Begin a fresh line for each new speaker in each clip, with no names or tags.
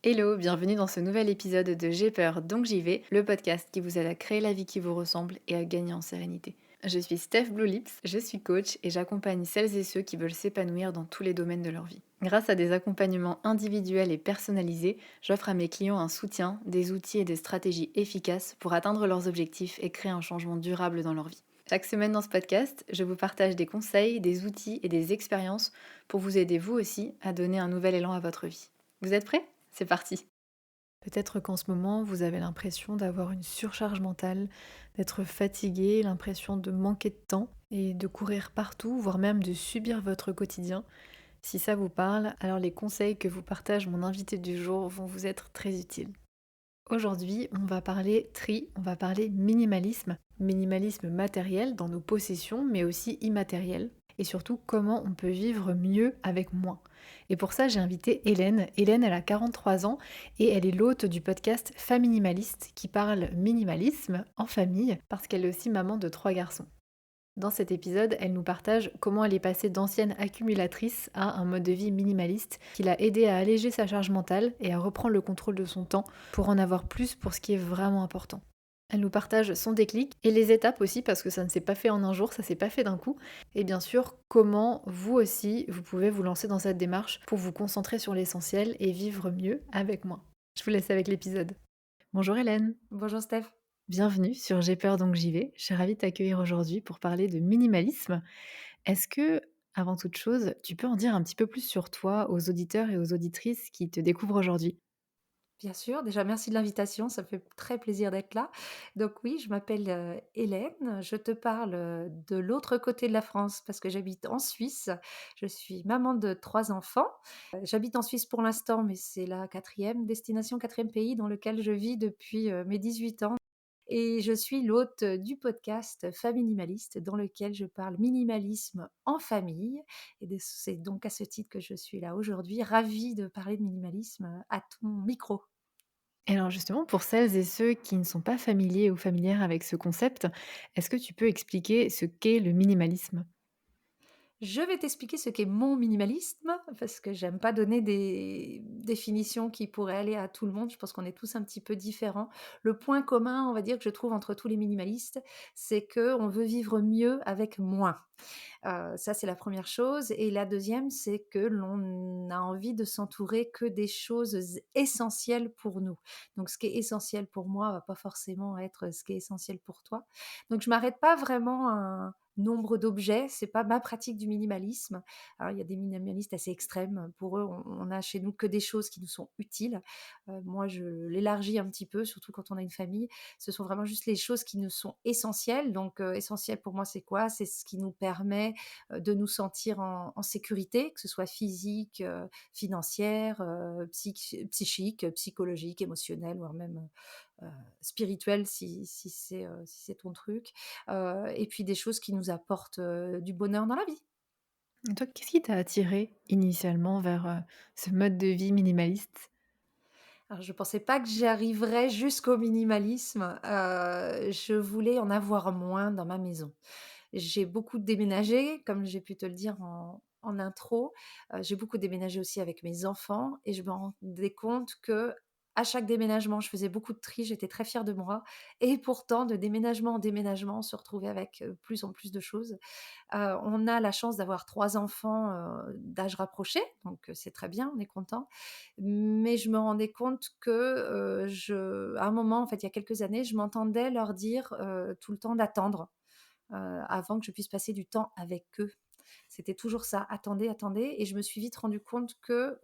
Hello, bienvenue dans ce nouvel épisode de J'ai peur donc j'y vais, le podcast qui vous aide à créer la vie qui vous ressemble et à gagner en sérénité. Je suis Steph Blue Lips, je suis coach et j'accompagne celles et ceux qui veulent s'épanouir dans tous les domaines de leur vie. Grâce à des accompagnements individuels et personnalisés, j'offre à mes clients un soutien, des outils et des stratégies efficaces pour atteindre leurs objectifs et créer un changement durable dans leur vie. Chaque semaine dans ce podcast, je vous partage des conseils, des outils et des expériences pour vous aider vous aussi à donner un nouvel élan à votre vie. Vous êtes prêts? C'est parti! Peut-être qu'en ce moment, vous avez l'impression d'avoir une surcharge mentale, d'être fatigué, l'impression de manquer de temps et de courir partout, voire même de subir votre quotidien. Si ça vous parle, alors les conseils que vous partage mon invité du jour vont vous être très utiles. Aujourd'hui, on va parler tri, on va parler minimalisme. Minimalisme matériel dans nos possessions, mais aussi immatériel. Et surtout, comment on peut vivre mieux avec moins. Et pour ça, j'ai invité Hélène. Hélène, elle a 43 ans et elle est l'hôte du podcast Faminimaliste qui parle minimalisme en famille parce qu'elle est aussi maman de 3 garçons. Dans cet épisode, elle nous partage comment elle est passée d'ancienne accumulatrice à un mode de vie minimaliste qui l'a aidée à alléger sa charge mentale et à reprendre le contrôle de son temps pour en avoir plus pour ce qui est vraiment important. Elle nous partage son déclic et les étapes aussi parce que ça ne s'est pas fait en un jour, ça s'est pas fait d'un coup. Et bien sûr, comment vous aussi, vous pouvez vous lancer dans cette démarche pour vous concentrer sur l'essentiel et vivre mieux avec moins. Je vous laisse avec l'épisode. Bonjour Hélène.
Bonjour Steph.
Bienvenue sur J'ai peur donc j'y vais. Je suis ravie de t'accueillir aujourd'hui pour parler de minimalisme. Est-ce que, avant toute chose, tu peux en dire un petit peu plus sur toi aux auditeurs et aux auditrices qui te découvrent aujourd'hui?
Bien sûr, déjà merci de l'invitation, ça me fait très plaisir d'être là. Donc oui, je m'appelle, Hélène, je te parle, de l'autre côté de la France parce que j'habite en Suisse. Je suis maman de 3 enfants. J'habite en Suisse pour l'instant, mais c'est la quatrième destination, quatrième pays dans lequel je vis depuis, mes 18 ans et je suis l'hôte, du podcast Faminimaliste dans lequel je parle minimalisme en famille et c'est donc à ce titre que je suis là aujourd'hui, ravie de parler de minimalisme, à ton micro.
Et alors justement, pour celles et ceux qui ne sont pas familiers ou familières avec ce concept, est-ce que tu peux expliquer ce qu'est le minimalisme?
Je vais t'expliquer ce qu'est mon minimalisme, parce que j'aime pas donner des définitions qui pourraient aller à tout le monde. Je pense qu'on est tous un petit peu différents. Le point commun, on va dire, que je trouve entre tous les minimalistes, c'est qu'on veut vivre mieux avec moins. Ça, c'est la première chose et la deuxième, c'est que l'on a envie de s'entourer que des choses essentielles pour nous. Donc ce qui est essentiel pour moi va pas forcément être ce qui est essentiel pour toi. Donc je m'arrête pas vraiment à un nombre d'objets, c'est pas ma pratique du minimalisme. Alors il y a des minimalistes assez extrêmes, pour eux, on a chez nous que des choses qui nous sont utiles. Moi, je l'élargis un petit peu, surtout quand on a une famille. Ce sont vraiment juste les choses qui nous sont essentielles. Donc, essentiel pour moi, c'est quoi? C'est ce qui nous permet de nous sentir en sécurité, que ce soit physique, financière, psychique, psychologique, émotionnelle, voire même spirituelle si c'est ton truc. Et puis des choses qui nous apportent du bonheur dans la vie.
Et toi, qu'est-ce qui t'a attiré initialement vers ce mode de vie minimaliste?
Alors je pensais pas que j'y arriverais jusqu'au minimalisme. Je voulais en avoir moins dans ma maison. J'ai beaucoup déménagé, comme j'ai pu te le dire en intro. J'ai beaucoup déménagé aussi avec mes enfants et je me rendais compte que à chaque déménagement, je faisais beaucoup de tri, j'étais très fière de moi et pourtant de déménagement en déménagement, on se retrouvait avec, plus en plus de choses. On a la chance d'avoir 3 enfants, d'âge rapproché, donc c'est très bien, on est content. Mais je me rendais compte que, je à un moment, en fait, il y a quelques années, je m'entendais leur dire, tout le temps d'attendre, avant que je puisse passer du temps avec eux. C'était toujours ça: «Attendez, attendez» et je me suis vite rendu compte que,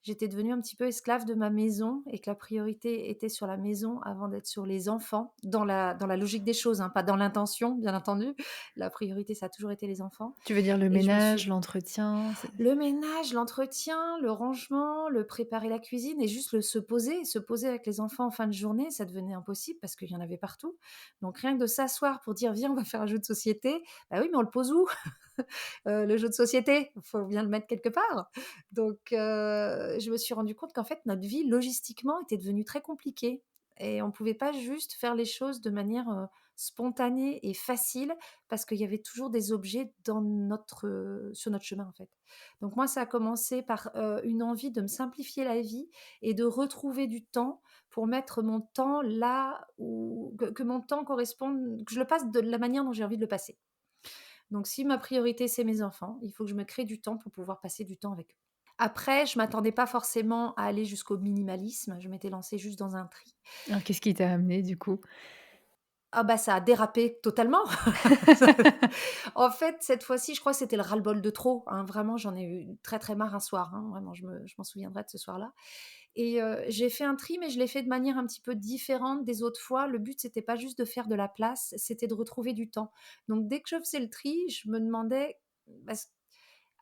j'étais devenue un petit peu esclave de ma maison et que la priorité était sur la maison avant d'être sur les enfants, dans la logique des choses, hein, pas dans l'intention, bien entendu. La priorité, ça a toujours été les enfants
Tu veux dire le
et je me
ménage,
suis
l'entretien?
le ménage, l'entretien, le rangement, le préparer la cuisine et juste le se poser avec les enfants en fin de journée, ça devenait impossible parce qu'il y en avait partout. Donc rien que de s'asseoir pour dire: «Viens, on va faire un jeu de société», bah oui, mais on le pose où? Le jeu de société, il faut bien le mettre quelque part. Donc je me suis rendu compte qu'en fait, notre vie, logistiquement, était devenue très compliquée et on ne pouvait pas juste faire les choses de manière, spontanée et facile parce qu'il y avait toujours des objets sur notre chemin, en fait. Donc moi, ça a commencé par, une envie de me simplifier la vie et de retrouver du temps pour mettre mon temps là où que mon temps corresponde, que je le passe de la manière dont j'ai envie de le passer. Donc si ma priorité, c'est mes enfants, il faut que je me crée du temps pour pouvoir passer du temps avec eux. Après, je m'attendais pas forcément à aller jusqu'au minimalisme, je m'étais lancée juste dans un tri.
Alors qu'est-ce qui t'a amené du coup?
Ah bah, ça a dérapé totalement. En fait, cette fois-ci, je crois que c'était le ras-le-bol de trop, hein. Vraiment, j'en ai eu très, très marre un soir, hein. Vraiment, je m'en souviendrai de ce soir-là et j'ai fait un tri, mais je l'ai fait de manière un petit peu différente des autres fois. Le but, c'était pas juste de faire de la place, c'était de retrouver du temps. Donc dès que je faisais le tri, je me demandais, bah,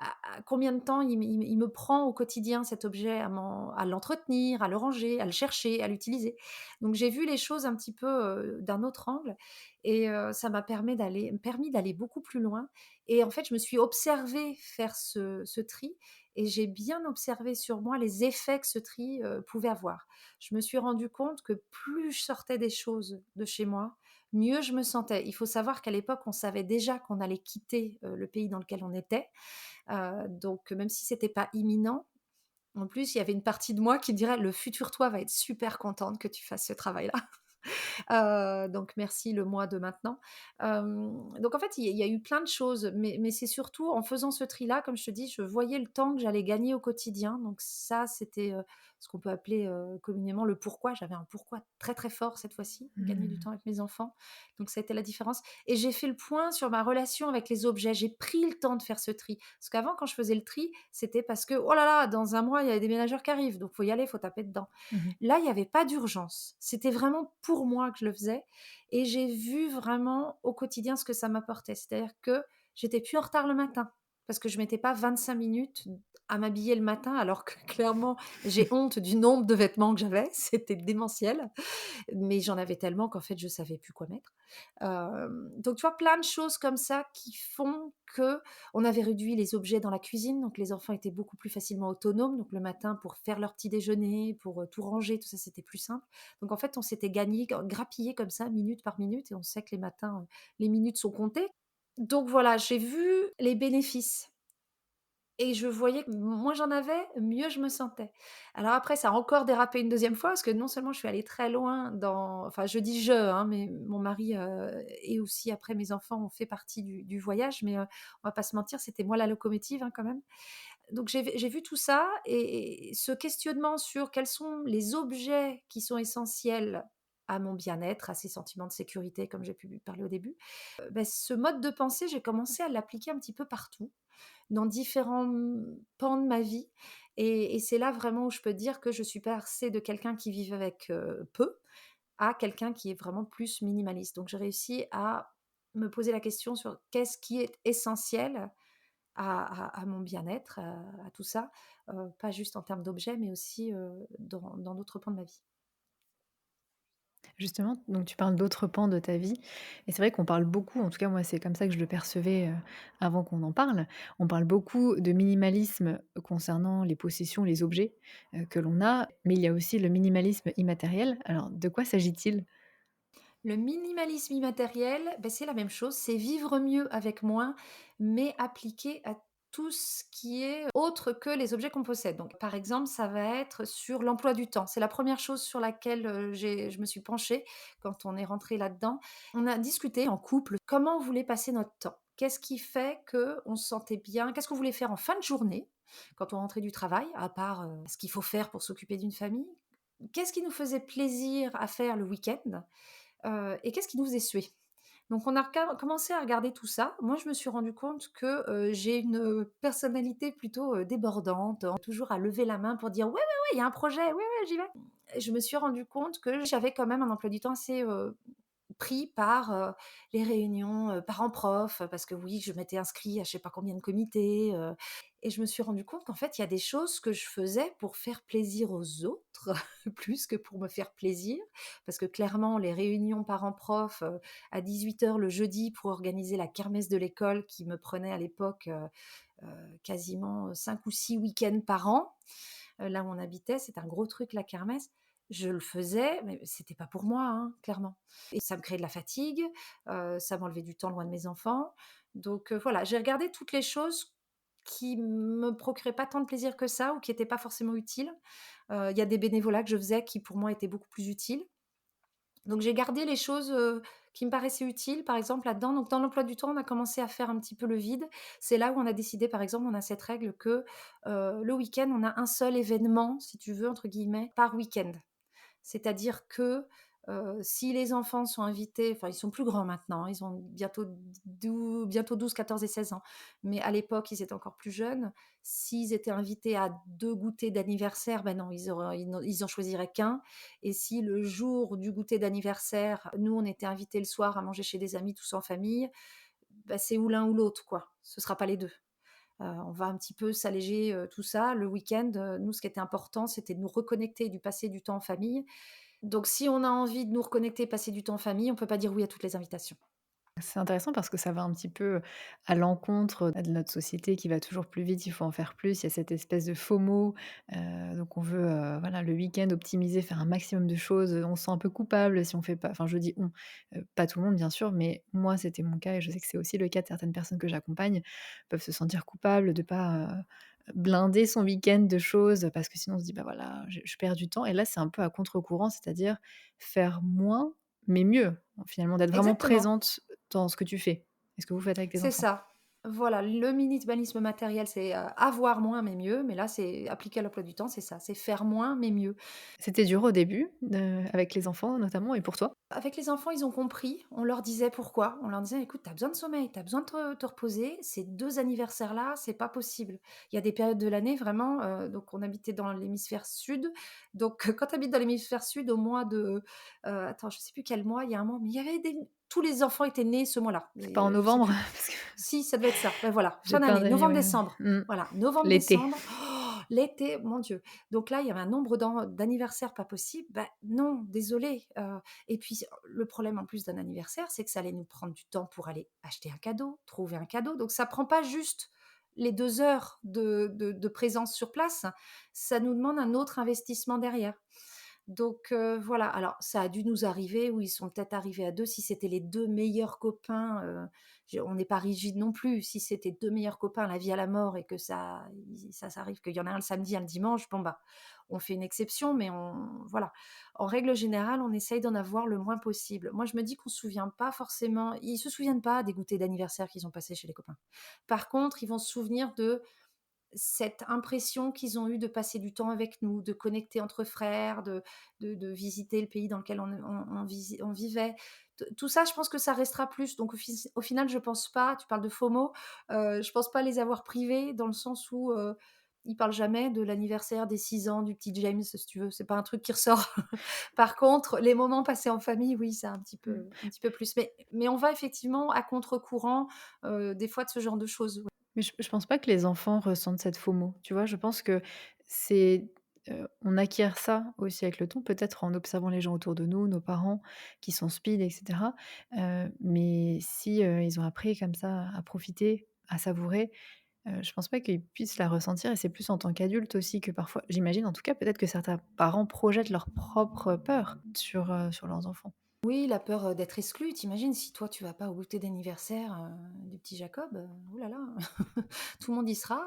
à combien de temps il me prend au quotidien cet objet à l'entretenir, à le ranger, à le chercher, à l'utiliser. Donc j'ai vu les choses un petit peu, d'un autre angle et ça m'a permis d'aller beaucoup plus loin et en fait, je me suis observée faire ce tri et j'ai bien observé sur moi les effets que ce tri, pouvait avoir. Je me suis rendu compte que plus je sortais des choses de chez moi, mieux je me sentais. Il faut savoir qu'à l'époque, on savait déjà qu'on allait quitter, le pays dans lequel on était. Donc même si c'était pas imminent, en plus, il y avait une partie de moi qui dirait: «Le futur toi va être super contente que tu fasses ce travail-là». Donc merci le moi de maintenant. Donc en fait, il y a eu plein de choses, mais c'est surtout en faisant ce tri-là, comme je te dis, je voyais le temps que j'allais gagner au quotidien. Donc ça, c'était, ce qu'on peut appeler, communément le pourquoi. J'avais un pourquoi très, très fort cette fois-ci, gagner du
Mmh.
temps avec mes enfants. Donc ça a été la différence et j'ai fait le point sur ma relation avec les objets. J'ai pris le temps de faire ce tri. Parce qu'avant, quand je faisais le tri, c'était parce que: «Oh là là, dans un mois, il y a des déménageurs qui arrivent, donc faut y aller, faut taper dedans».
Mmh.
Là, il y avait pas d'urgence. C'était vraiment pour moi que je le faisais et j'ai vu vraiment au quotidien ce que ça m'apportait. C'est-à-dire que j'étais plus en retard le matin parce que je mettais pas 25 minutes à m'habiller le matin alors que clairement, j'ai honte du nombre de vêtements que j'avais, c'était démentiel. Mais j'en avais tellement qu'en fait, je savais plus quoi mettre. Donc tu vois, plein de choses comme ça qui font que on avait réduit les objets dans la cuisine, donc les enfants étaient beaucoup plus facilement autonomes. Donc le matin, pour faire leur petit déjeuner, pour, tout ranger, tout ça, c'était plus simple. Donc en fait, on s'était gagné, grappillé comme ça, minute par minute et on sait que les matins, les minutes sont comptées. Donc voilà, j'ai vu les bénéfices. Et je voyais que moins j'en avais, mieux je me sentais. Alors après, ça a encore dérapé une deuxième fois parce que non seulement je suis allée très loin enfin je dis «je», hein, mais mon mari, et aussi après mes enfants ont fait partie du voyage, mais on va pas se mentir, c'était moi la locomotive, hein, quand même. Donc j'ai vu tout ça et ce questionnement sur quels sont les objets qui sont essentiels à mon bien-être, à ces sentiments de sécurité comme j'ai pu parler au début, ce mode de pensée, j'ai commencé à l'appliquer un petit peu partout dans différents, pans de ma vie et c'est là vraiment où je peux dire que je suis passée de quelqu'un qui vivait avec, peu, à quelqu'un qui est vraiment plus minimaliste. Donc j'ai réussi à me poser la question sur qu'est-ce qui est essentiel à mon bien-être, à tout ça, pas juste en termes d'objets, mais aussi, dans d'autres pans de ma vie.
Justement, donc tu parles d'autres pans de ta vie et c'est vrai qu'on parle beaucoup, en tout cas moi c'est comme ça que je le percevais, avant qu'on en parle. On parle beaucoup de minimalisme concernant les possessions, les objets, que l'on a, mais il y a aussi le minimalisme immatériel. Alors de quoi s'agit-il?
Le minimalisme immatériel, c'est la même chose, c'est vivre mieux avec moins, mais appliqué à tout ce qui est autre que les objets qu'on possède. Donc, par exemple, ça va être sur l'emploi du temps. C'est la première chose sur laquelle je me suis penchée quand on est rentré là-dedans. On a discuté en couple comment on voulait passer notre temps. Qu'est-ce qui fait que on se sentait bien? Qu'est-ce qu'on voulait faire en fin de journée quand on rentrait du travail, à part ce qu'il faut faire pour s'occuper d'une famille? Qu'est-ce qui nous faisait plaisir à faire le week-end? Et qu'est-ce qui nous faisait suer? Donc on a commencé à regarder tout ça. Moi, je me suis rendu compte que, j'ai une, personnalité plutôt, débordante, toujours à lever la main pour dire: «Ouais, ouais, ouais, il y a un projet, ouais, ouais, j'y vais». Et je me suis rendu compte que j'avais quand même un emploi du temps assez, pris par, les réunions, parents-prof, parce que oui, je m'étais inscrite à je sais pas combien de comités, et je me suis rendu compte qu'en fait, il y a des choses que je faisais pour faire plaisir aux autres, plus que pour me faire plaisir. Parce que clairement, les réunions parents-prof, à 18 heures le jeudi pour organiser la kermesse de l'école qui me prenait à l'époque, quasiment, 5 ou 6 week-ends par an, là où on habitait, c'était un gros truc la kermesse. Je le faisais, mais c'était pas pour moi, hein, clairement, et ça me créait de la fatigue, ça m'enlevait du temps loin de mes enfants. Donc voilà, j'ai regardé toutes les choses qui me procuraient pas tant de plaisir que ça ou qui étaient pas forcément utiles. Il y a des bénévolats que je faisais qui, pour moi, étaient beaucoup plus utiles. Donc j'ai gardé les choses, qui me paraissaient utiles, par exemple, là-dedans. Donc dans l'emploi du temps, on a commencé à faire un petit peu le vide. C'est là où on a décidé, par exemple, on a cette règle que, le week-end, on a un seul «événement», si tu veux, entre guillemets, par week-end. C'est-à-dire que, si les enfants sont invités, enfin, ils sont plus grands maintenant, ils ont bientôt 12, 14 et 16 ans. Mais à l'époque, ils étaient encore plus jeunes. S'ils étaient invités à 2 goûters d'anniversaire, ben non, ils en choisiraient qu'un. Et si le jour du goûter d'anniversaire, nous, on était invités le soir à manger chez des amis tous en famille, bah, c'est ou l'un ou l'autre, quoi. Ce sera pas les 2. On va un petit peu s'alléger, tout ça. Le week-end, nous, ce qui était important, c'était de nous reconnecter, du passer du temps en famille. Donc si on a envie de nous reconnecter, passer du temps en famille, on peut pas dire oui à toutes les invitations.
C'est intéressant parce que ça va un petit peu à l'encontre de notre société qui va toujours plus vite, il faut en faire plus. Il y a cette espèce de FOMO, donc on veut, voilà, le week-end optimiser, faire un maximum de choses, on se sent un peu coupable si on fait pas enfin je dis «on», pas tout le monde bien sûr, mais moi c'était mon cas et je sais que c'est aussi le cas de certaines personnes que j'accompagne, peuvent se sentir coupables de pas, blinder son week-end de choses parce que sinon on se dit: «Bah voilà, je perds du temps» et là c'est un peu à contre-courant, c'est-à-dire faire moins mais mieux, finalement, d'être vraiment
Exactement,
présente dans ce que tu fais et ce que vous faites avec tes
c'est
enfants.
ça. Voilà, le minimalisme matériel, c'est, avoir moins mais mieux, mais là, c'est appliqué à l'emploi du temps, c'est ça, c'est faire moins mais mieux.
C'était dur au début, avec les enfants notamment et pour toi?
Avec les enfants, ils ont compris. On leur disait pourquoi. On leur disait: «Écoute, tu as besoin de sommeil, tu as besoin de te reposer. Ces 2 anniversaires-là, c'est pas possible». Il y a des périodes de l'année vraiment, donc on habitait dans l'hémisphère sud. Donc quand tu habites dans l'hémisphère sud au mois de, attends, je sais plus quel mois, il y a un mois, mais il y avait des tous les enfants étaient nés ce mois-là.
C'est pas en
Je sais
novembre?
plus.
Parce que
Si, ça devait être ça. Ouais, voilà,
j'ai
fin
plein
d'année,
d'amis, ouais.
novembre-décembre.
Mmh.
Voilà,
L'été.
novembre-décembre. L'été, mon Dieu. Donc là, il y avait un nombre d'anniversaires pas possible. Bah, non, désolé. Et puis, le problème en plus d'un anniversaire, c'est que ça allait nous prendre du temps pour aller acheter un cadeau, trouver un cadeau. Donc ça prend pas juste les 2 heures de présence sur place, ça nous demande un autre investissement derrière. Donc voilà, alors ça a dû nous arriver, ou ils sont peut-être arrivés à 2 si c'était les 2 meilleurs copains, je on n'est pas rigide non plus. Si c'était 2 meilleurs copains à la vie à la mort et que ça arrive qu'il y en a un le samedi, un le dimanche, bon bah, on fait une exception, mais on voilà. En règle générale, on essaye d'en avoir le moins possible. Moi, je me dis qu'on se souvient pas forcément ils se souviennent pas des goûters d'anniversaire qu'ils ont passés chez les copains. Par contre, ils vont se souvenir de cette impression qu'ils ont eue de passer du temps avec nous, de connecter entre frères, de visiter le pays dans lequel on vivait. Tout ça, je pense que ça restera plus. Donc au final, je pense pas, tu parles de FOMO, je pense pas les avoir privés dans le sens où, ils parlent jamais de l'anniversaire des 6 ans du petit James, si tu veux, c'est pas un truc qui ressort. Par contre, les moments passés en famille, oui, ça
Mmh.
un petit peu plus. Mais on va effectivement à contre-courant, des fois de ce genre de choses, ouais.
Mais je pense pas que les enfants ressentent cette FOMO, tu vois? Je pense que c'est, on acquiert ça aussi avec le temps, peut-être en observant les gens autour de nous, nos parents qui sont speed et cetera. Mais si, ils ont appris comme ça à profiter, à savourer, je pense pas qu'ils puissent la ressentir et c'est plus en tant qu'adulte aussi que parfois j'imagine en tout cas peut-être que certains parents projettent leurs propres peurs sur leurs enfants.
Oui, la peur, d'être exclu. Tu si toi tu vas pas au goûter d'anniversaire, du petit Jacob, ouh là là, tout le monde y sera,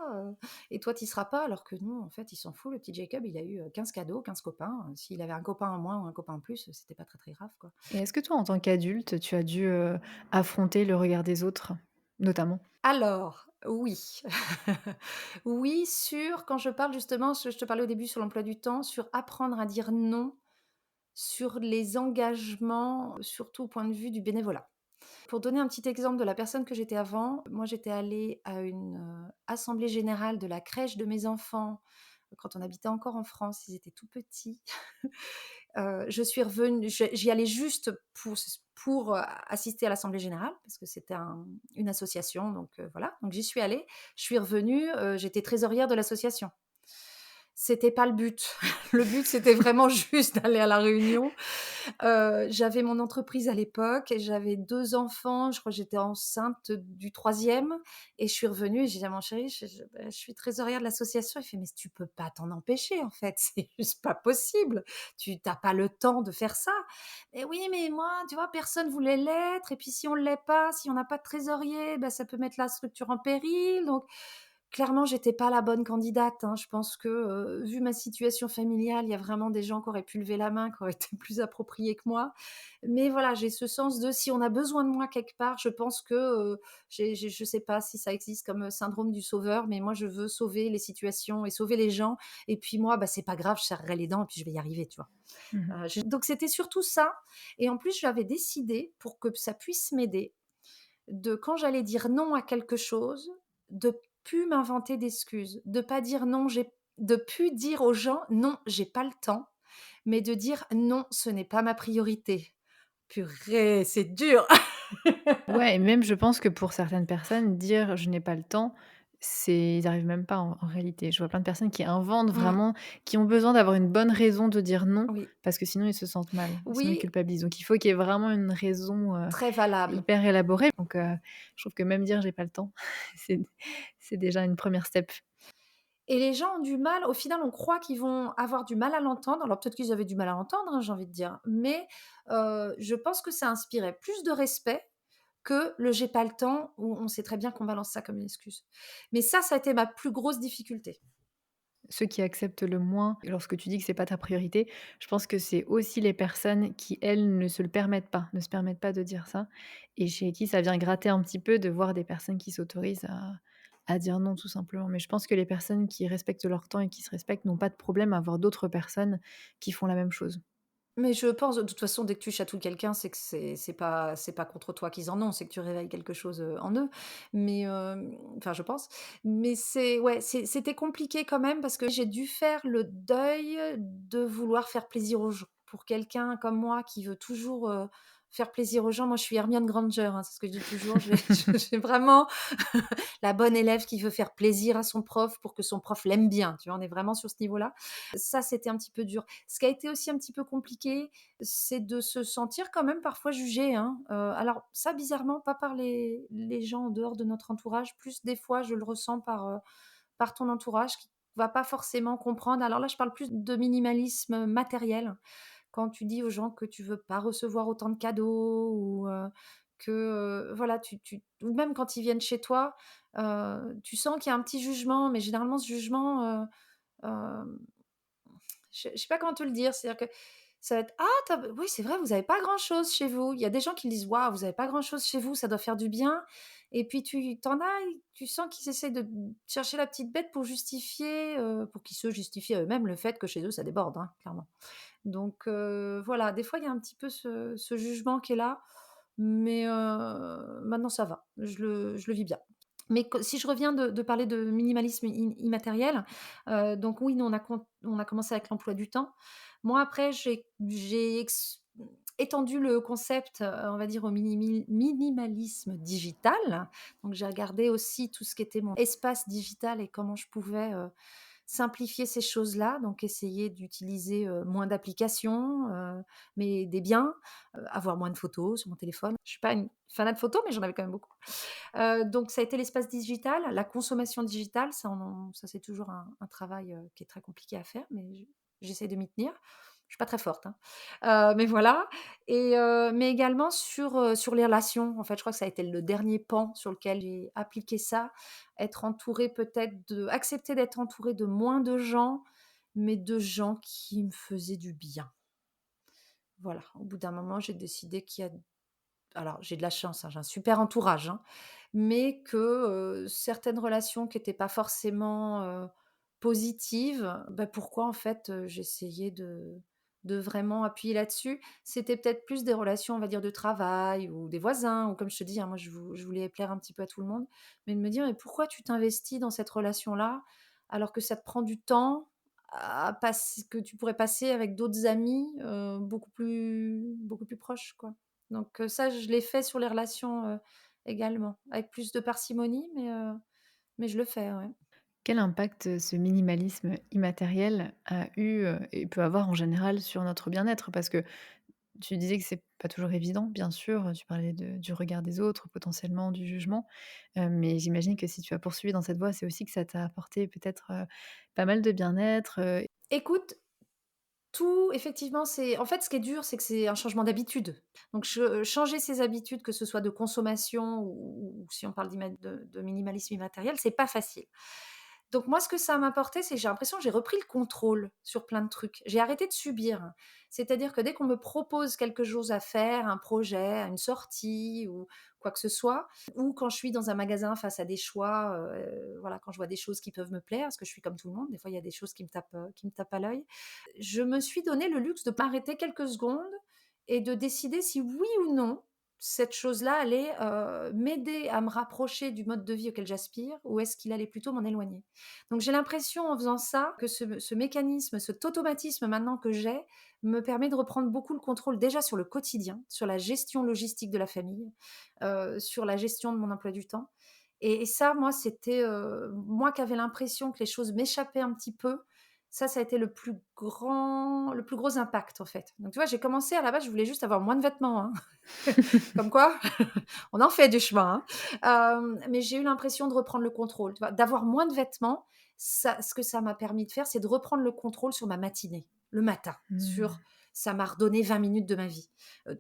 et toi tu y seras pas, alors que nous, en fait, il s'en fout le petit Jacob, il a eu, 15 cadeaux, 15 copains, s'il avait un copain en moins ou un copain en plus, c'était pas très, très grave, quoi.
Et est-ce que toi en tant qu'adulte, tu as dû, affronter le regard des autres, notamment?
Alors, oui. Oui, sur quand je parle justement, je te parlais au début sur l'emploi du temps, sur apprendre à dire non, sur les engagements, surtout au point de vue du bénévolat. Pour donner un petit exemple de la personne que j'étais avant, moi j'étais allée à une, assemblée générale de la crèche de mes enfants, quand on habitait encore en France, ils étaient tout petits. Je suis revenue j'y allais juste pour assister à l'assemblée générale parce que c'était une association, donc voilà, donc j'y suis allée. Je suis revenue, j'étais trésorière de l'association. C'était pas le but. Le but, c'était vraiment juste d'aller à la réunion. J'avais mon entreprise à l'époque et j'avais 2 enfants. Je crois que j'étais enceinte du troisième et je suis revenue et j'ai dit à mon chéri, je suis trésorière de l'association. Il fait: «Mais tu peux pas t'en empêcher, en fait, c'est juste pas possible. Tu as pas le temps de faire ça». «Mais oui, mais moi, tu vois, personne voulait l'être et puis si on l'est pas, si on n'a pas de trésorier, bah, ça peut mettre la structure en péril». Donc clairement, j'étais pas la bonne candidate, hein. Je pense que, vu ma situation familiale, il y a vraiment des gens qui auraient pu lever la main, qui auraient été plus appropriés que moi. Mais voilà, j'ai ce sens de si on a besoin de moi quelque part, je pense que, j'ai je sais pas si ça existe comme, syndrome du sauveur, mais moi je veux sauver les situations et sauver les gens et puis moi, bah, c'est pas grave, je serrerai les dents et puis je vais y arriver, tu vois?
Mmh.
Je donc c'était surtout ça et en plus j'avais décidé pour que ça puisse m'aider de quand j'allais dire non à quelque chose, de plus m'inventer d'excuses, de pas dire non, j'ai de plus dire aux gens: «Non, j'ai pas le temps», mais de dire: «Non, ce n'est pas ma priorité». Purée, c'est dur!
Ouais et même je pense que pour certaines personnes, dire: «Je n'ai pas le temps», c'est ils arrivent même pas en réalité. Je vois plein de personnes qui inventent
Mmh,
vraiment, qui ont besoin d'avoir une bonne raison de dire non,
oui.
parce que sinon ils se sentent mal, sinon ils
Oui,
culpabilisent. Donc il faut qu'il y ait vraiment une raison,
très valable.
hyper élaborée. Donc je trouve que même dire: «J'ai pas le temps», c'est c'est déjà une première step.
Et les gens ont du mal au final, on croit qu'ils vont avoir du mal à l'entendre. Alors peut-être qu'ils avaient du mal à l'entendre, hein, j'ai envie de dire, mais je pense que ça inspirait plus de respect que le «j'ai pas le temps» où on sait très bien qu'on balance ça comme une excuse. Mais ça a été ma plus grosse difficulté.
Ceux qui acceptent le moins lorsque tu dis que c'est pas ta priorité, je pense que c'est aussi les personnes qui, elles, ne se le permettent pas, ne se permettent pas de dire ça et chez qui ça vient gratter un petit peu de voir des personnes qui s'autorisent à dire non tout simplement. Mais je pense que les personnes qui respectent leur temps et qui se respectent n'ont pas de problème à voir d'autres personnes qui font la même chose.
Mais je pense de toute façon, dès que tu chatouilles quelqu'un, c'est que c'est pas contre toi qu'ils en ont, c'est que tu réveilles quelque chose, en eux. Mais, enfin je pense. Mais c'est ouais, c'était compliqué quand même parce que j'ai dû faire le deuil de vouloir faire plaisir aux gens. Pour quelqu'un comme moi qui veut toujours, faire plaisir aux gens, moi je suis Hermione Granger, hein, c'est ce que je dis toujours. J'ai j'ai vraiment la bonne élève qui veut faire plaisir à son prof pour que son prof l'aime bien, tu vois? On est vraiment sur ce niveau-là. Ça, c'était un petit peu dur. Ce qui a été aussi un petit peu compliqué, c'est de se sentir quand même parfois jugé, hein. Alors ça, bizarrement, pas par les gens en dehors de notre entourage, plus des fois, je le ressens par ton entourage qui va pas forcément comprendre. Alors là, je parle plus de minimalisme matériel. Quand tu dis aux gens que tu veux pas recevoir autant de cadeaux ou que, voilà, tu ou même quand ils viennent chez toi, tu sens qu'il y a un petit jugement, mais généralement ce jugement, hem, je sais pas comment te le dire. C'est-à-dire que ça va être: «Ah tu oui, c'est vrai, vous avez pas grand-chose chez vous». Il y a des gens qui me disent: «Waouh, vous avez pas grand-chose chez vous, ça doit faire du bien» et puis tu en as, tu sens qu'ils essaient de chercher la petite bête pour justifier, pour qu'ils se justifient à eux-mêmes le fait que chez eux ça déborde, hein, clairement. Donc voilà, des fois, il y a un petit peu ce jugement qui est là, mais maintenant ça va, je le vis bien. Mais que si je reviens de parler de minimalisme immatériel, donc oui, nous on a commencé avec l'emploi du temps. Moi après j'ai étendu le concept, on va dire au minimalisme digital. Donc j'ai regardé aussi tout ce qui était mon espace digital et comment je pouvais, simplifier ces choses-là, donc essayer d'utiliser, moins d'applications, mais des biens, avoir moins de photos sur mon téléphone. Je suis pas une fanat de photos, mais j'en avais quand même beaucoup. Donc ça a été l'espace digital, la consommation digitale, ça c'est toujours un travail, qui est très compliqué à faire, mais j'essaie de m'y tenir. Je suis pas très forte, hein, mais voilà mais également sur les relations. En fait, je crois que ça a été le dernier pan sur lequel j'ai appliqué ça. Être entourée peut-être de accepter d'être entourée de moins de gens, mais de gens qui me faisaient du bien. Voilà, au bout d'un moment, j'ai décidé qu'il y a alors j'ai de la chance, hein, j'ai un super entourage, hein, mais que, certaines relations qui étaient pas forcément, positives, bah, pourquoi en fait, j'essayais de vraiment appuyer là-dessus. C'était peut-être plus des relations, on va dire, de travail ou des voisins ou comme je te dis, hein, moi je voulais plaire un petit peu à tout le monde, mais de me dire: «Mais pourquoi tu t'investis dans cette relation-là, alors que ça te prend du temps à passer que tu pourrais passer avec d'autres amis, beaucoup plus proches, quoi?» Donc ça, je l'ai fait sur les relations, également, avec plus de parcimonie, mais je le fais, ouais.
Quel impact, ce minimalisme immatériel a eu, et peut avoir en général sur notre bien-être? Parce que tu disais que c'est pas toujours évident, bien sûr, tu parlais du regard des autres, potentiellement du jugement, mais j'imagine que si tu as poursuivi dans cette voie, c'est aussi que ça t'a apporté peut-être, pas mal de bien-être,
Écoute, tout effectivement, c'est en fait, ce qui est dur, c'est que c'est un changement d'habitude. Donc changer ses habitudes, que ce soit de consommation ou si on parle de minimalisme immatériel, c'est pas facile. Donc moi, ce que ça m'a apporté, c'est que j'ai l'impression que j'ai repris le contrôle sur plein de trucs. J'ai arrêté de subir. C'est-à-dire que dès qu'on me propose quelque chose à faire, un projet, une sortie ou quoi que ce soit, ou quand je suis dans un magasin face à des choix, voilà, quand je vois des choses qui peuvent me plaire, parce que je suis comme tout le monde, des fois il y a des choses qui me tapent à l'œil. Je me suis donné le luxe de m'arrêter quelques secondes et de décider si oui ou non cette chose-là allait, m'aider à me rapprocher du mode de vie auquel j'aspire ou est-ce qu'il allait plutôt m'en éloigner? Donc j'ai l'impression en faisant ça que ce mécanisme, cet automatisme maintenant que j'ai, me permet de reprendre beaucoup le contrôle déjà sur le quotidien, sur la gestion logistique de la famille, sur la gestion de mon emploi du temps et ça moi c'était, moi qui avais l'impression que les choses m'échappaient un petit peu, ça a été le plus gros impact en fait. Donc tu vois, j'ai commencé à la base, je voulais juste avoir moins de vêtements, hein. Comme quoi, on en fait du chemin, hein. Mais j'ai eu l'impression de reprendre le contrôle, tu vois? D'avoir moins de vêtements, ça ce que ça m'a permis de faire, c'est de reprendre le contrôle sur ma matinée, le matin,
mmh.
ça m'a redonné 20 minutes de ma vie,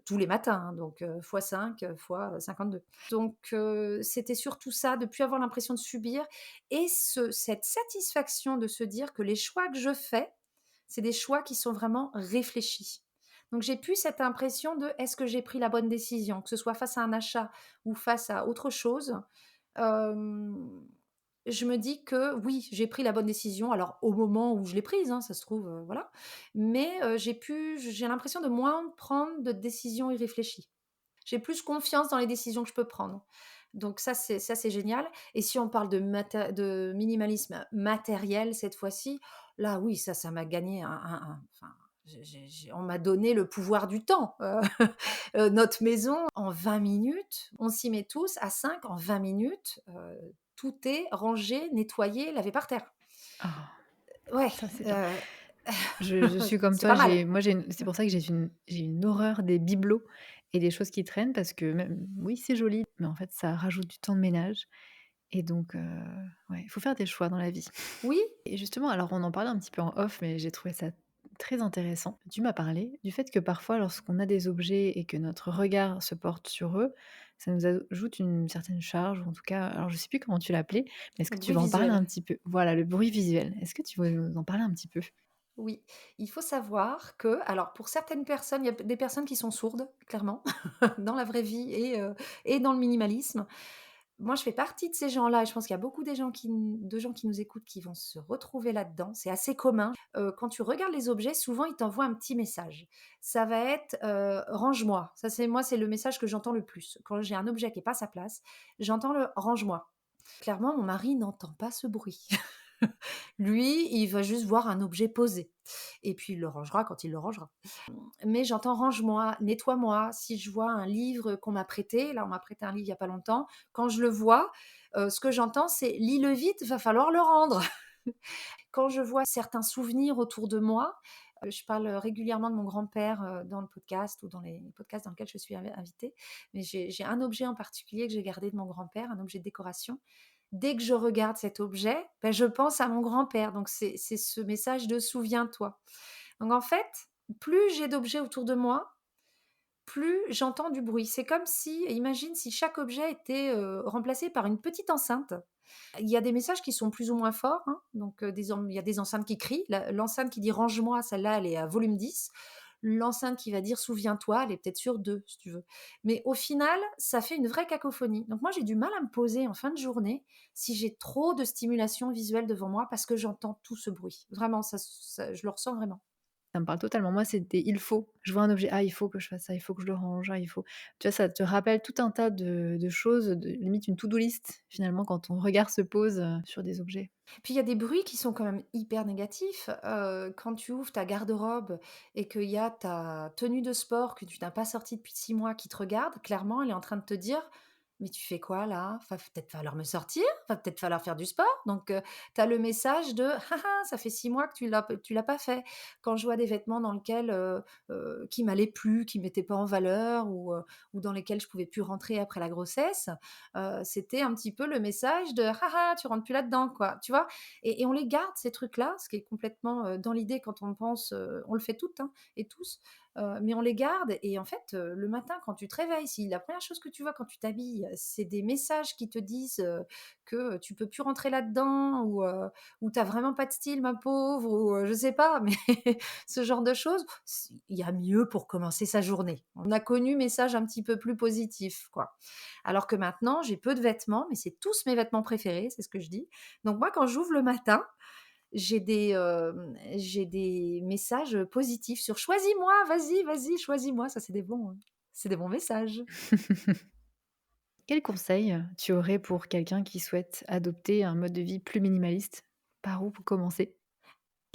tous les matins, hein, donc fois 5, fois 52. Donc c'était surtout ça, de plus avoir l'impression de subir et cette satisfaction de se dire que les choix que je fais, c'est des choix qui sont vraiment réfléchis. Donc j'ai plus cette impression de: «Est-ce que j'ai pris la bonne décision?» que ce soit face à un achat ou face à autre chose, hem, je me dis que oui, j'ai pris la bonne décision. Alors au moment où je l'ai prise, hein, ça se trouve, voilà. Mais, j'ai l'impression de moins prendre de décisions irréfléchies. J'ai plus confiance dans les décisions que je peux prendre. Donc ça c'est génial et si on parle de minimalisme matériel cette fois-ci, là oui, ça m'a gagné un enfin, on m'a donné le pouvoir du temps. Notre maison en 20 minutes, on s'y met tous à 5 en 20 minutes, tout est rangé, nettoyé, lavé par terre.
Ah,
Ouais,
ça c'est bien.
heu,
Je suis comme
c'est
toi,
pas mal.
c'est pour ça que j'ai une horreur des bibelots et des choses qui traînent parce que même oui, c'est joli, mais en fait, ça rajoute du temps de ménage et donc ouais, il faut faire des choix dans la vie.
Oui,
Et justement, alors on en parlait un petit peu en off, mais j'ai trouvé ça très intéressant. Tu m'as parlé du fait que parfois, lorsqu'on a des objets et que notre regard se porte sur eux, ça nous ajoute une certaine charge, ou en tout cas, alors je sais plus comment tu l'appelais, mais est-ce
le
que tu
bruit
vas en parler
visuel.
un petit peu? Voilà, le bruit visuel. Est-ce que tu veux nous en parler un petit peu?
Oui, il faut savoir que alors pour certaines personnes, il y a des personnes qui sont sourdes, clairement, dans la vraie vie et dans le minimalisme. Moi, je fais partie de ces gens-là et je pense qu'il y a beaucoup de gens qui nous écoutent qui vont se retrouver là-dedans. C'est assez commun. Quand tu regardes les objets, souvent, ils t'envoient un petit message. Ça va être, «Range-moi». Ça, c'est le message que j'entends le plus. Quand j'ai un objet qui est pas à sa place, j'entends le «Range-moi». Clairement, mon mari n'entend pas ce bruit. Lui, il va juste voir un objet posé et puis il le rangera quand il le rangera. Mais j'entends: «Range-moi», «Nettoie-moi». Si je vois un livre qu'on m'a prêté, là, on m'a prêté un livre il y a pas longtemps, quand je le vois, ce que j'entends, c'est: «Lis-le vite, va falloir le rendre». Quand je vois certains souvenirs autour de moi, je parle régulièrement de mon grand-père, dans le podcast ou dans les podcasts dans lesquels je suis invitée, mais j'ai un objet en particulier que j'ai gardé de mon grand-père, un objet de décoration. Dès que je regarde cet objet, bah, je pense à mon grand-père, donc c'est ce message de «souviens-toi». Donc en fait, plus j'ai d'objets autour de moi, plus j'entends du bruit. C'est comme si imagine si chaque objet était, remplacé par une petite enceinte. Il y a des messages qui sont plus ou moins forts, hein, donc il y a des enceintes qui crient. L'enceinte qui dit: «Range-moi», celle-là, elle est à volume 10. L'enceinte qui va dire: «Souviens-toi», elle est peut-être sur 2, si tu veux. Mais au final, ça fait une vraie cacophonie. Donc moi, j'ai du mal à me poser en fin de journée si j'ai trop de stimulation visuelle devant moi parce que j'entends tout ce bruit. Vraiment, je le ressens vraiment.
Ça me parle totalement. Moi, c'était il faut. Je vois un objet, ah, il faut que je fasse ça, il faut que je le range, ah, il faut. Tu vois, ça te rappelle tout un tas de choses, limite une to-do list, finalement, quand ton regard se pose sur des objets.
Puis il y a des bruits qui sont quand même hyper négatifs. Quand tu ouvres ta garde-robe et qu'il y a ta tenue de sport que tu n'as pas sortie depuis 6 mois qui te regarde, clairement, elle est en train de te dire: Mais tu fais quoi là? Va peut-être falloir me sortir, va peut-être falloir faire du sport. Donc, tu as le message de: «Ah ah, ça fait 6 mois que tu l'as pas fait». Quand je vois des vêtements dans lesquels, qui m'allaient plus, qui mettaient pas en valeur ou dans lesquels je pouvais plus rentrer après la grossesse, c'était un petit peu le message de: «Ah ah, tu rentres plus là-dedans», quoi, tu vois? Et on les garde ces trucs-là, ce qui est complètement, dans l'idée quand on pense, on le fait toutes, hein, et tous, mais on les garde et en fait, le matin quand tu te réveilles, si la première chose que tu vois quand tu t'habilles, c'est des messages qui te disent, que tu peux plus rentrer là-dedans ou «Tu as vraiment pas de style ma pauvre» ou je sais pas, mais ce genre de choses, il y a mieux pour commencer sa journée. On a connu messages un petit peu plus positifs, quoi. Alors que maintenant, j'ai peu de vêtements, mais c'est tous mes vêtements préférés, c'est ce que je dis. Donc moi, quand j'ouvre le matin, j'ai des messages positifs sur: «Choisis-moi, vas-y, vas-y, choisis-moi». Ça, c'est des bons messages.
Quel conseil tu aurais pour quelqu'un qui souhaite adopter un mode de vie plus minimaliste? Par où pour commencer?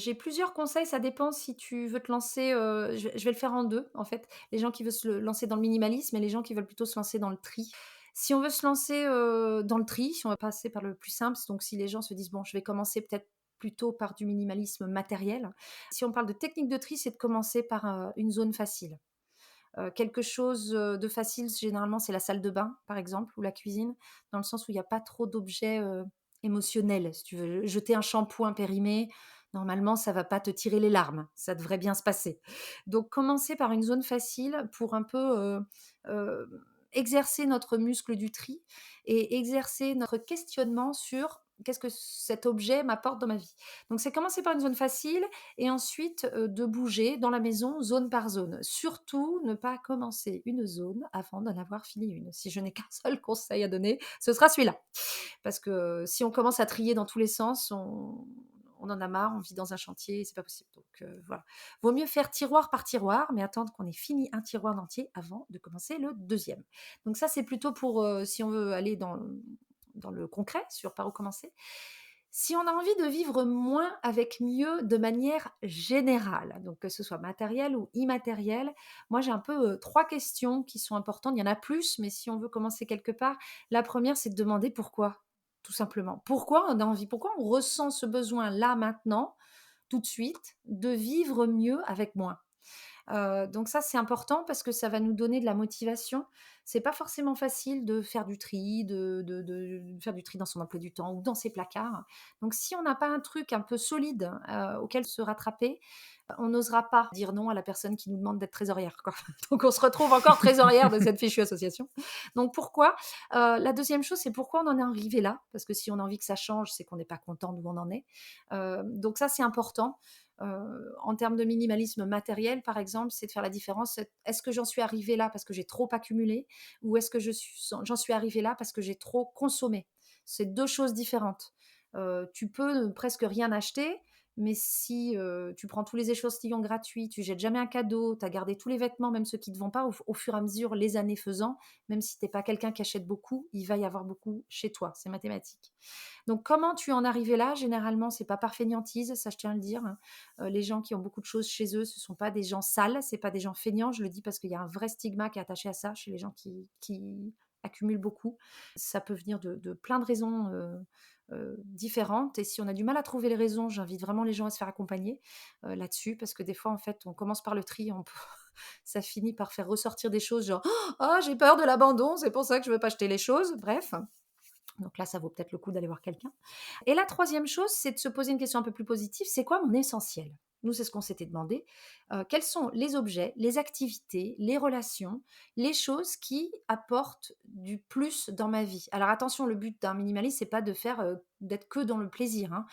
J'ai plusieurs conseils, ça dépend si tu veux te lancer, je vais le faire en 2 en fait. Les gens qui veulent se lancer dans le minimalisme et les gens qui veulent plutôt se lancer dans le tri. Si on veut se lancer, dans le tri, si on va passer par le plus simple, donc si les gens se disent: «Bon, je vais commencer peut-être plutôt par du minimalisme matériel». Si on parle de technique de tri, c'est de commencer par, une zone facile. Quelque chose, de facile, généralement, c'est la salle de bain, par exemple, ou la cuisine, dans le sens où il y a pas trop d'objets, émotionnels. Si tu veux jeter un shampoing périmé, normalement, ça va pas te tirer les larmes. Ça devrait bien se passer. Donc commencer par une zone facile pour un peu, heu, exercer notre muscle du tri et exercer notre questionnement sur: «Qu'est-ce que cet objet m'apporte dans ma vie?» Donc c'est commencer par une zone facile et ensuite, de bouger dans la maison zone par zone. Surtout ne pas commencer une zone avant d'en avoir fini une. Si je n'ai qu'un seul conseil à donner, ce sera celui-là. Parce que si on commence à trier dans tous les sens, on en a marre, on vit dans un chantier et c'est pas possible. Donc, voilà. Vaut mieux faire tiroir par tiroir, mais attendre qu'on ait fini un tiroir entier avant de commencer le deuxième. Donc ça, c'est plutôt pour, si on veut aller dans le concret, sur par où commencer. Si on a envie de vivre moins avec mieux de manière générale, donc que ce soit matériel ou immatériel, moi j'ai un peu 3 questions qui sont importantes. Il y en a plus, mais si on veut commencer quelque part, la première c'est de demander pourquoi, tout simplement. Pourquoi on a envie? Pourquoi on ressent ce besoin là, maintenant, tout de suite, de vivre mieux avec moins? Donc ça, c'est important parce que ça va nous donner de la motivation. C'est pas forcément facile de faire du tri, de faire du tri dans son emploi du temps ou dans ses placards. Donc si on n'a pas un truc un peu solide, auquel se rattraper, on n'osera pas dire non à la personne qui nous demande d'être trésorière, quoi. Donc on se retrouve encore trésorière de cette fichue association. Donc pourquoi? La deuxième chose, c'est pourquoi on en est arrivé là? Parce que si on a envie que ça change, c'est qu'on n'est pas content d'où on en est. Donc ça, c'est important. En termes de minimalisme matériel, par exemple, c'est de faire la différence. Est-ce que j'en suis arrivée là parce que j'ai trop accumulé ou est-ce que j'en suis arrivée là parce que j'ai trop consommé? C'est 2 choses différentes. Tu peux ne presque rien acheter, mais si, tu prends tous les échantillons gratuits, tu jettes jamais un cadeau, tu as gardé tous les vêtements, même ceux qui ne te vont pas, au fur et à mesure, les années faisant, même si tu es pas quelqu'un qui achète beaucoup, il va y avoir beaucoup chez toi, c'est mathématique. Donc comment tu en es arrivé là? Généralement, c'est pas par fainéantise, ça je tiens à le dire, hein. Les gens qui ont beaucoup de choses chez eux, ce sont pas des gens sales, c'est pas des gens feignants. Je le dis parce qu'il y a un vrai stigma qui est attaché à ça chez les gens qui accumulent beaucoup. Ça peut venir de plein de raisons, différentes et si on a du mal à trouver les raisons, j'invite vraiment les gens à se faire accompagner, là-dessus parce que des fois, en fait, on commence par le tri, on peut ça finit par faire ressortir des choses genre: «Ah, j'ai peur de l'abandon, c'est pour ça que je veux pas acheter les choses». Bref, donc là, ça vaut peut-être le coup d'aller voir quelqu'un. Et la troisième chose, c'est de se poser une question un peu plus positive, c'est quoi mon essentiel? Nous, c'est ce qu'on s'était demandé. Quels sont les objets, les activités, les relations, les choses qui apportent du plus dans ma vie? Alors attention, le but d'un minimaliste, c'est pas de faire, d'être que dans le plaisir, hein.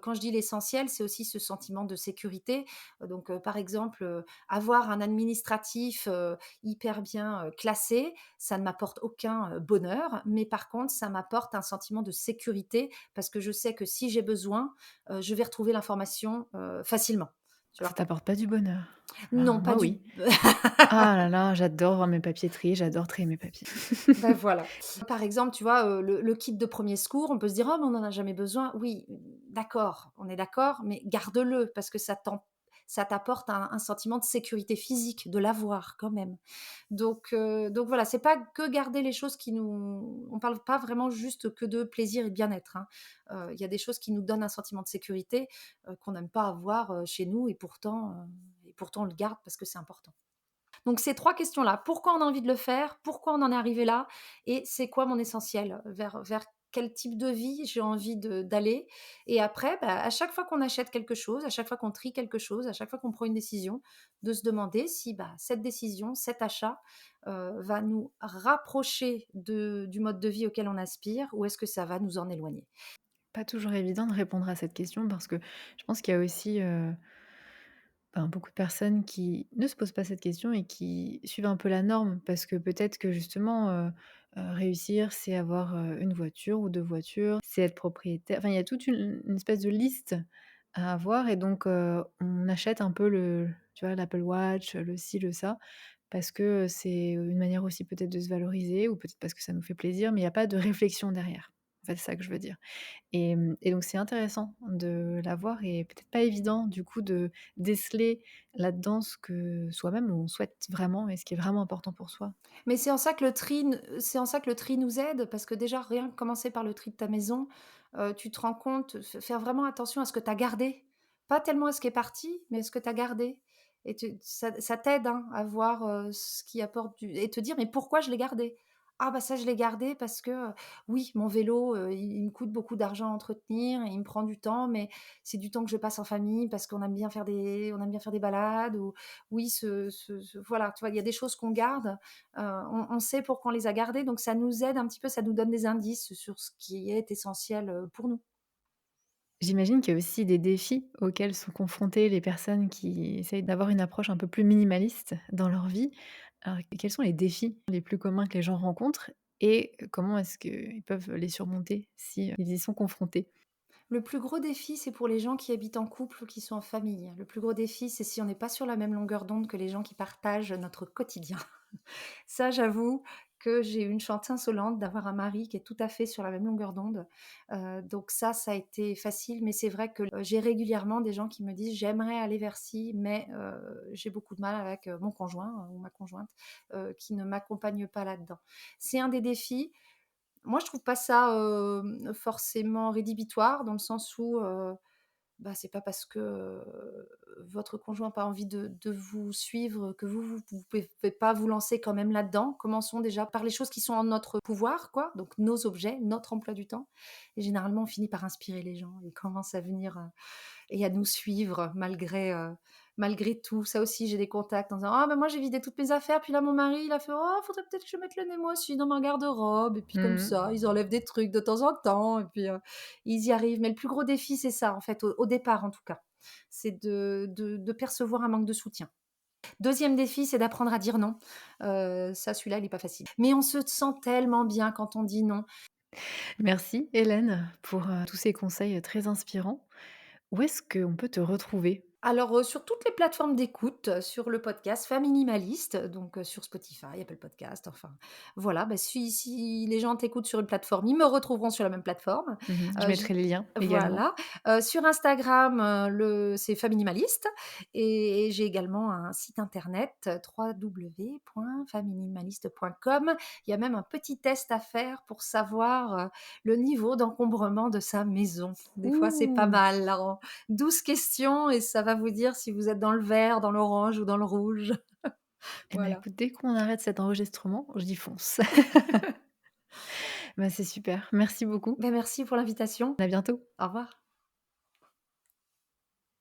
Quand je dis l'essentiel, c'est aussi ce sentiment de sécurité. Donc, par exemple, avoir un administratif, hyper bien, classé, ça ne m'apporte aucun, bonheur, mais par contre, ça m'apporte un sentiment de sécurité parce que je sais que si j'ai besoin, je vais retrouver l'information, facilement, tu
Ça
vois?
t'apporte pas du bonheur?
Non,
Ah,
pas
moi
du
oui. Ah là là, j'adore voir mes papiers triés, j'adore trier mes papiers.
bah, voilà. Par exemple, tu vois, le kit de premier secours, on peut se dire: «Oh, mais on en a jamais besoin». Oui, d'accord, on est d'accord, mais garde-le parce que ça t'apporte un sentiment de sécurité physique, de l'avoir quand même. Donc voilà, c'est pas que garder les choses qui nous on parle pas vraiment juste que de plaisir et de bien-être, hein. Il y a des choses qui nous donnent un sentiment de sécurité, qu'on n'aime pas avoir, chez nous et pourtant on le garde parce que c'est important. Donc ces 3 questions-là, pourquoi on a envie de le faire? Pourquoi on en est arrivé là? Et c'est quoi mon essentiel? Vers quel type de vie j'ai envie de d'aller? Et après, bah, à chaque fois qu'on achète quelque chose, à chaque fois qu'on trie quelque chose, à chaque fois qu'on prend une décision, de se demander si, bah, cette décision, cet achat, va nous rapprocher de du mode de vie auquel on aspire ou est-ce que ça va nous en éloigner?
Pas toujours évident de répondre à cette question parce que je pense qu'il y a aussi, beaucoup de personnes qui ne se posent pas cette question et qui suivent un peu la norme parce que peut-être que justement, réussir, c'est avoir, 1 voiture ou 2 voitures, c'est être propriétaire. Enfin, il y a toute une espèce de liste à avoir et donc on achète un peu le tu vois, l'Apple Watch, le ci, le ça, parce que c'est une manière aussi peut-être de se valoriser ou peut-être parce que ça nous fait plaisir, mais il y a pas de réflexion derrière. En fait, c'est ça que je veux dire. Et donc c'est intéressant de l'avoir et peut-être pas évident du coup de déceler là-dedans ce que soi-même on souhaite vraiment et ce qui est vraiment important pour soi.
Mais c'est en ça que le tri nous aide parce que déjà rien que commencer par le tri de ta maison, tu te rends compte, faire vraiment attention à ce que tu as gardé. Pas tellement à ce qui est parti, mais à ce que tu as gardé et ça t'aide, hein, à voir, ce qui apporte du et te dire: «Mais pourquoi je l'ai gardé? Ah bah ça je l'ai gardé parce que, oui mon vélo, il me coûte beaucoup d'argent à entretenir et il me prend du temps, mais c'est du temps que je passe en famille parce on aime bien faire des balades» ou oui ce voilà, tu vois? Il y a des choses qu'on garde. On sait pourquoi on les a gardés, donc ça nous aide un petit peu, ça nous donne des indices sur ce qui est essentiel, pour nous.
J'imagine qu'il y a aussi des défis auxquels sont confrontées les personnes qui essayent d'avoir une approche un peu plus minimaliste dans leur vie. Alors quels sont les défis les plus communs que les gens rencontrent et comment est-ce qu'ils peuvent les surmonter si, ils y sont confrontés?
Le plus gros défi, c'est pour les gens qui habitent en couple ou qui sont en famille. Le plus gros défi, c'est si on n'est pas sur la même longueur d'onde que les gens qui partagent notre quotidien. Ça, j'avoue que j'ai eu une chance insolente d'avoir un mari qui est tout à fait sur la même longueur d'onde. Donc ça a été facile, mais c'est vrai que, j'ai régulièrement des gens qui me disent: «J'aimerais aller vers ci, mais j'ai beaucoup de mal avec, mon conjoint, ou ma conjointe, qui ne m'accompagne pas là-dedans». C'est un des défis. Moi, je trouve pas ça, forcément rédhibitoire dans le sens où, bah, c'est pas parce que, votre conjoint a pas envie de vous suivre que vous pouvez pas vous lancer quand même là-dedans. Commençons déjà par les choses qui sont en notre pouvoir, quoi, donc nos objets, notre emploi du temps et généralement, on finit par inspirer les gens. Ils commencent à venir, et à nous suivre malgré tout. Ça aussi, j'ai des contacts en disant: «Ah, bah, moi, j'ai vidé toutes mes affaires, puis là, mon mari, il a fait: "Oh, faudrait peut-être que je mette le nez moi aussi dans ma garde-robe"» et puis comme
Mmh.
ça, ils enlèvent des trucs de temps en temps et puis, ils y arrivent. Mais le plus gros défi, c'est ça, en fait, au départ, en tout cas. C'est de percevoir un manque de soutien. Deuxième défi, c'est d'apprendre à dire non. Ça, celui-là, il est pas facile. Mais on se sent tellement bien quand on dit non.
Merci Hélène pour, tous ces conseils, très inspirants. Où est-ce qu'on peut te retrouver?
Alors, sur toutes les plateformes d'écoute, sur le podcast Famille Minimaliste, donc sur Spotify, Apple Podcast, enfin voilà, bah, si les gens t'écoutent sur une plateforme, ils me retrouveront sur la même plateforme.
Je
J
mettrai les liens également.
voilà, sur Instagram, c'est Faminimaliste et j'ai également un site internet, www.faminimaliste.com. Il y a même un petit test à faire pour savoir, le niveau d'encombrement de sa maison. Des fois, c'est pas
Ouh!
mal, là. 12 questions et ça va vous dire si vous êtes dans le vert, dans l'orange ou dans le rouge.
Eh ben,
Voilà.
écoute, dès qu'on arrête cet enregistrement, j'y fonce. Bah, c'est super. Merci beaucoup.
Ben merci pour l'invitation.
À bientôt.
Au revoir.